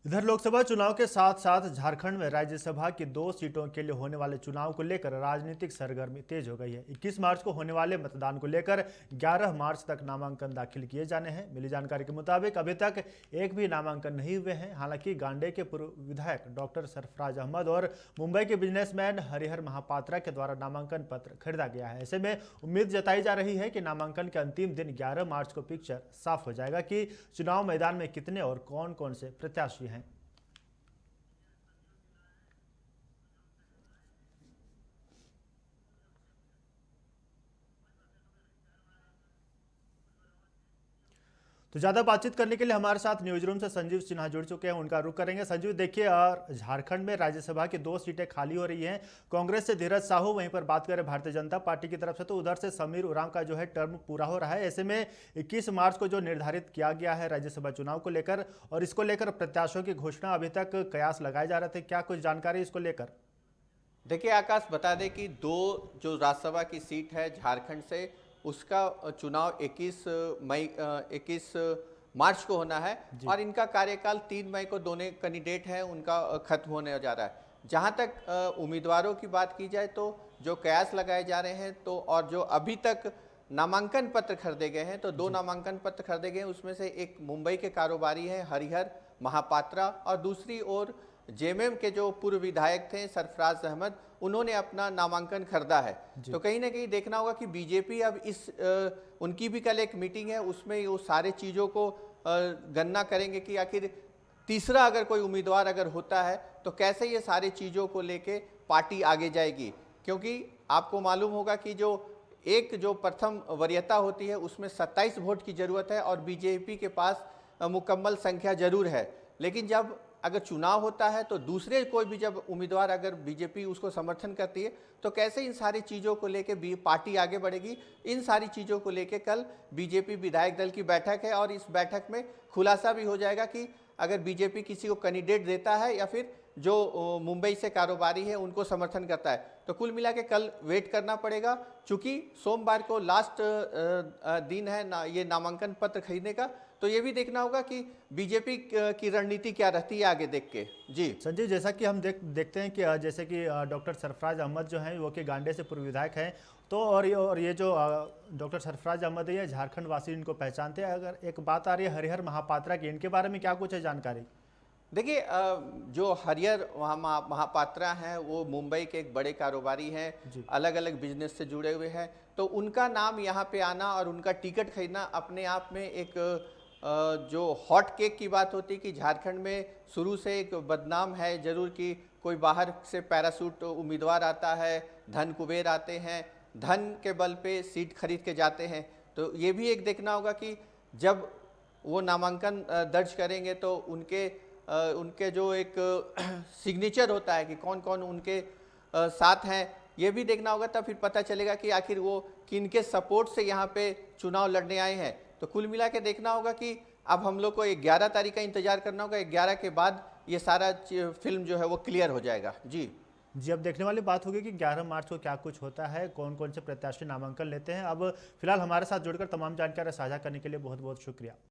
इधर लोकसभा चुनाव के साथ साथ झारखंड में राज्यसभा की 2 सीटों के लिए होने वाले चुनाव को लेकर राजनीतिक सरगर्मी तेज हो गई है। 21 मार्च को होने वाले मतदान को लेकर 11 मार्च तक नामांकन दाखिल किए जाने हैं। मिली जानकारी के मुताबिक अभी तक एक भी नामांकन नहीं हुए हैं। हालांकि गांडे के पूर्व विधायक डॉक्टर सरफराज अहमद और मुंबई के बिजनेसमैन हरिहर महापात्रा के द्वारा नामांकन पत्र खरीदा गया है। ऐसे में उम्मीद जताई जा रही है कि नामांकन के अंतिम दिन 11 मार्च को पिक्चर साफ हो जाएगा कि चुनाव मैदान में कितने और कौन कौन से प्रत्याशी हैं। तो ज़्यादा बातचीत करने के लिए हमारे साथ न्यूज रूम से संजीव सिन्हा जुड़ चुके हैं, उनका रुख करेंगे। संजीव, देखिए, झारखंड में राज्यसभा की 2 सीटें खाली हो रही हैं। कांग्रेस से धीरज साहू, वहीं पर बात करें भारतीय जनता पार्टी की तरफ से तो उधर से समीर उरांव का जो है टर्म पूरा हो रहा है। ऐसे में 21 मार्च को जो निर्धारित किया गया है राज्यसभा चुनाव को लेकर, और इसको लेकर प्रत्याशियों की घोषणा अभी तक कयास लगाए जा रहे थे, क्या कुछ जानकारी इसको लेकर? देखिए आकाश, बता दें कि दो जो राज्यसभा की सीट है झारखंड से, उसका चुनाव 21 मार्च को होना है। जी। और इनका कार्यकाल 3 मई को दोनों कैंडिडेट हैं उनका खत्म होने जा रहा है। जहां तक उम्मीदवारों की बात की जाए तो जो कयास लगाए जा रहे हैं, तो और जो अभी तक नामांकन पत्र खरीदे गए हैं, तो 2 जी। नामांकन पत्र खरीदे गए हैं। उसमें से एक मुंबई के कारोबारी हैं हरिहर महापात्रा, और दूसरी ओर जेएमएम के जो पूर्व विधायक थे सरफराज अहमद, उन्होंने अपना नामांकन खरीदा है। जी। तो कहीं ना कहीं देखना होगा कि बीजेपी अब उनकी भी कल एक मीटिंग है, उसमें वो सारे चीज़ों को गणना करेंगे कि आखिर तीसरा अगर कोई उम्मीदवार अगर होता है तो कैसे ये सारे चीज़ों को लेके पार्टी आगे जाएगी। क्योंकि आपको मालूम होगा कि जो प्रथम वरीयता होती है उसमें 27 वोट की ज़रूरत है, और बीजेपी के पास मुकम्मल संख्या जरूर है। लेकिन जब अगर चुनाव होता है तो दूसरे कोई भी जब उम्मीदवार अगर बीजेपी उसको समर्थन करती है, तो कैसे इन सारी चीज़ों को लेके पार्टी आगे बढ़ेगी। इन सारी चीज़ों को लेके कल बीजेपी विधायक दल की बैठक है, और इस बैठक में खुलासा भी हो जाएगा कि अगर बीजेपी किसी को कैंडिडेट देता है या फिर जो मुंबई से कारोबारी है उनको समर्थन करता है। तो कुल मिला के कल वेट करना पड़ेगा, चूंकि सोमवार को लास्ट दिन है ये नामांकन पत्र खरीदने का। तो ये भी देखना होगा कि बीजेपी की रणनीति क्या रहती है आगे देख के। जी संजीव, जैसा कि हम देखते हैं कि जैसे कि डॉक्टर सरफराज अहमद जो हैं वो कि गांडे से पूर्व विधायक हैं, तो और ये जो डॉक्टर सरफराज अहमद है, ये झारखंड वासी इनको पहचानते हैं। अगर एक बात आ रही है हरिहर महापात्रा की, इनके बारे में क्या कुछ है जानकारी? देखिए, जो हरिहर महापात्रा हैं वो मुंबई के एक बड़े कारोबारी हैं, जी। अलग अलग बिजनेस से जुड़े हुए हैं। तो उनका नाम यहाँ पे आना और उनका टिकट खरीदना अपने आप में एक जो हॉट केक की बात होती है कि झारखंड में शुरू से एक बदनाम है जरूर कि कोई बाहर से पैरासूट उम्मीदवार आता है, धन कुबेर आते हैं, धन के बल पे सीट खरीद के जाते हैं। तो ये भी एक देखना होगा कि जब वो नामांकन दर्ज करेंगे तो उनके जो एक सिग्नेचर होता है कि कौन कौन उनके साथ हैं, ये भी देखना होगा। तब फिर पता चलेगा कि आखिर वो किनके सपोर्ट से यहाँ पे चुनाव लड़ने आए हैं। तो कुल मिला के देखना होगा कि अब हम लोग को 11 तारीख का इंतजार करना होगा। 11 के बाद ये सारा फिल्म जो है वो क्लियर हो जाएगा। जी जी, अब देखने वाली बात होगी कि 11 मार्च को क्या कुछ होता है, कौन कौन से प्रत्याशी नामांकन लेते हैं। अब फिलहाल हमारे साथ जुड़कर तमाम जानकारी साझा करने के लिए बहुत बहुत शुक्रिया।